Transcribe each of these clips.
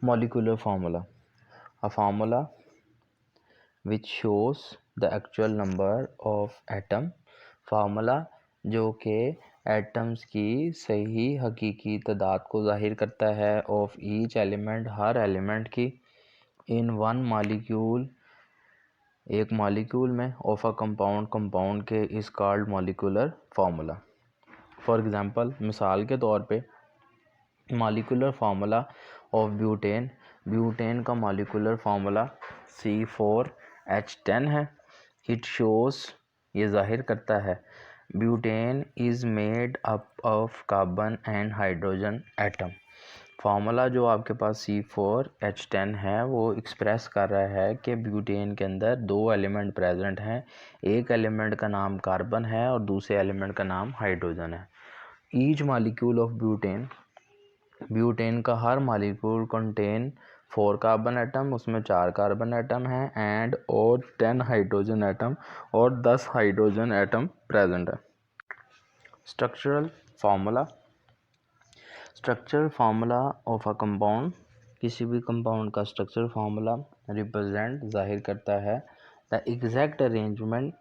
Molecular formula, a formula which shows the actual number of atom. Formula जो कि atoms की सही हकीकी तादाद को ज़ाहिर करता है of each element, her element की, इन वन मॉलिक्यूल, एक मॉलिक्यूल में, ऑफ अ कंपाउंड, कंपाउंड के, is called molecular formula. For example, मिसाल के तौर पे molecular formula of butane, butane का मॉलिक्यूलर फार्मूला C4H10 है। इट शोज़, ये ज़ाहिर करता है, butane is made up of carbon and hydrogen atom. Formula जो आपके पास C4H10 है वो एक्सप्रेस कर रहा है कि ब्यूटेन के अंदर दो एलिमेंट प्रेजेंट हैं, एक एलिमेंट का नाम कार्बन है और दूसरे एलिमेंट का नाम हाइड्रोजन है। Each molecule of butane, butane का हर मॉलिक्यूल कंटेन 4 कार्बन एटम, उसमें 4 कार्बन एटम हैं, एंड और 10 हाइड्रोजन एटम, और 10 हाइड्रोजन एटम प्रेजेंट है। Structural formula, structural formula of a compound, किसी भी कंपाउंड का स्ट्रक्चरल फार्मूला रिप्रेजेंट, जाहिर करता है, द एग्जैक्ट अरेंजमेंट,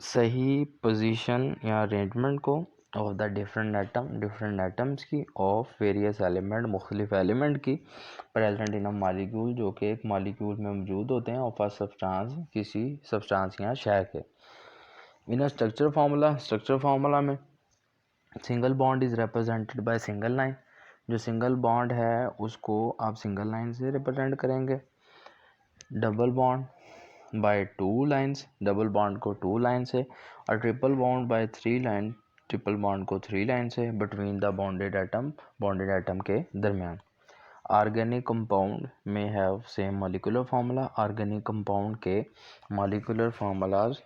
सही पोजीशन या अरेंजमेंट को, of the different atom, different atoms की, ऑफ वेरियस एलिमेंट, मुख्तलिफ एलिमेंट की, प्रेजेंट इन अ मॉलिक्यूल, जो कि एक मॉलिक्यूल में मौजूद होते हैं, ऑफ अ सब्सटेंस, किसी सब्सटेंस या शय के। In a structure formula, structure formula में single bond is represented by single line, जो सिंगल बॉन्ड है उसको आप सिंगल लाइन से रिप्रेजेंट करेंगे। Double bond by 2 lines, double bond को 2 लाइन से, और triple bond by 3 line, triple bond को 3 लाइन से, बिटवीन द बॉन्डेड एटम के दरमियान। ऑर्गेनिक कंपाउंड में have same molecular formula, organic compound के मॉलिक्यूलर फार्मूलाज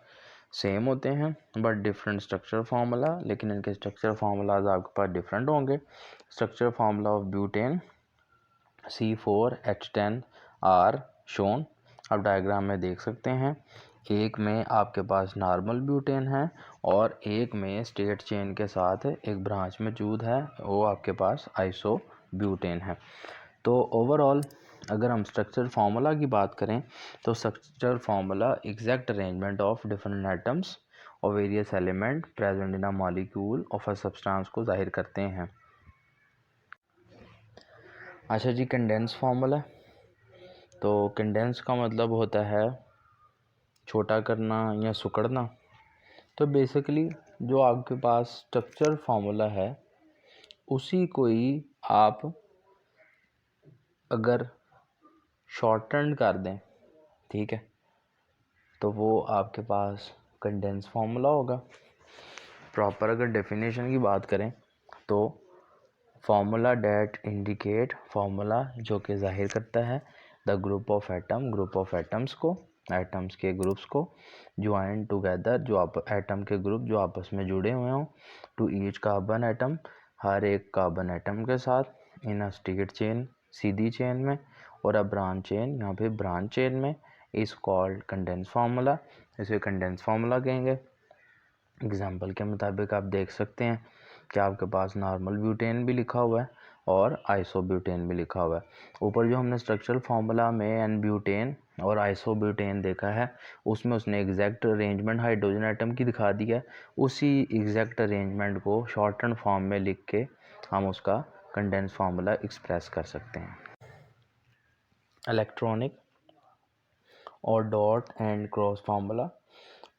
सेम होते हैं बट डिफरेंट स्ट्रक्चर फार्मूला, लेकिन इनके स्ट्रक्चर फार्मूलाज आपके पास डिफरेंट होंगे। Structure formula of butane C4H10 are shown, आप डायग्राम में देख सकते हैं, एक में आपके पास नॉर्मल ब्यूटेन है और एक में स्टेट चेन के साथ एक ब्रांच मौजूद है, वो आपके पास आइसो ब्यूटेन है। तो ओवरऑल अगर हम स्ट्रक्चर फार्मूला की बात करें तो structure formula exact arrangement of different atoms और various element present in a molecule of a substance को जाहिर करते हैं। अच्छा जी, कंडेंस फार्मूला, तो कंडेंस का मतलब होता है छोटा करना या सुकड़ना। तो बेसिकली जो आपके पास स्ट्रक्चर फार्मूला है उसी को ही आप अगर शॉर्टन कर दें, ठीक है, तो वो आपके पास कंडेंस फार्मूला होगा। प्रॉपर अगर डेफिनेशन की बात करें तो फार्मूला डेट इंडिकेट, फार्मूला जो कि जाहिर करता है the group of atom, group of atoms को, एटम्स के ग्रुप्स को, ज्वाइन टुगेदर, जो आप एटम के ग्रुप जो आपस में जुड़े हुए हों, टू ईच कार्बन एटम, हर एक कार्बन एटम के साथ, इन अ स्टेट चेन, सीधी चेन में, और अ ब्रांच चेन, यहाँ पे ब्रांच चेन में, इज़ कॉल्ड कंडेंस फार्मूला, इसे कंडेंस फार्मूला कहेंगे। एग्जाम्पल के मुताबिक आप देख सकते हैं कि आपके पास नॉर्मल ब्यूटेन भी लिखा हुआ है और आइसोब्यूटेन भी लिखा हुआ है। ऊपर जो हमने स्ट्रक्चरल फार्मूला में एन ब्यूटेन और आइसोब्यूटेन देखा है उसमें उसने एग्जैक्ट अरेंजमेंट हाइड्रोजन एटम की दिखा दी है, उसी एग्जैक्ट अरेंजमेंट को शॉर्टन फॉर्म में लिख के हम उसका कंडेंस फार्मूला एक्सप्रेस कर सकते हैं। इलेक्ट्रॉनिक और dot and cross formula,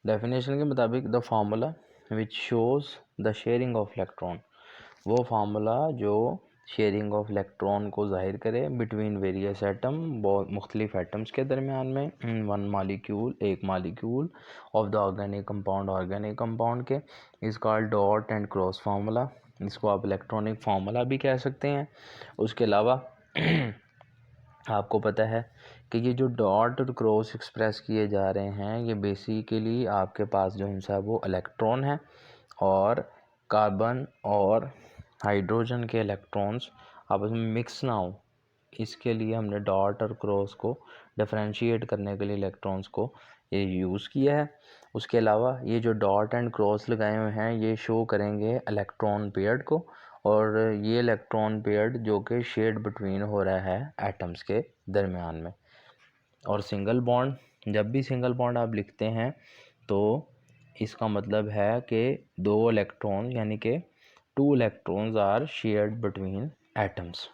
definition के मुताबिक the formula which shows the sharing of electron, वो फार्मूला जो शेयरिंग ऑफ इलेक्ट्रॉन को जाहिर करे बिटवीन वेरियस एटम, बहुत मुख्तलिफ एटम्स के दरमियान में, वन मालिक्यूल, एक molecule of the organic compound, organic compound के, is called dot and cross formula, इसको आप इलेक्ट्रॉनिक फार्मूला भी कह सकते हैं। उसके अलावा आपको पता है कि ये जो डॉट और क्रॉस एक्सप्रेस किए जा रहे हैं ये बेसिकली आपके पास जो है वो इलेक्ट्रॉन है, और कार्बन और हाइड्रोजन के इलेक्ट्रॉन्स आपस में मिक्स ना हो, इसके लिए हमने डॉट और क्रॉस को डिफरेंशिएट करने के लिए इलेक्ट्रॉन्स को ये यूज़ किया है। उसके अलावा ये जो डॉट एंड क्रॉस लगाए हुए हैं ये शो करेंगे इलेक्ट्रॉन पेयर्ड को, और ये इलेक्ट्रॉन पेयर्ड जो कि शेयर्ड बिटवीन हो रहा है एटम्स के दरमियान में। और सिंगल बॉन्ड, जब भी सिंगल बॉन्ड आप लिखते हैं तो इसका मतलब है कि 2 इलेक्ट्रॉन यानी कि 2 electrons are shared between atoms.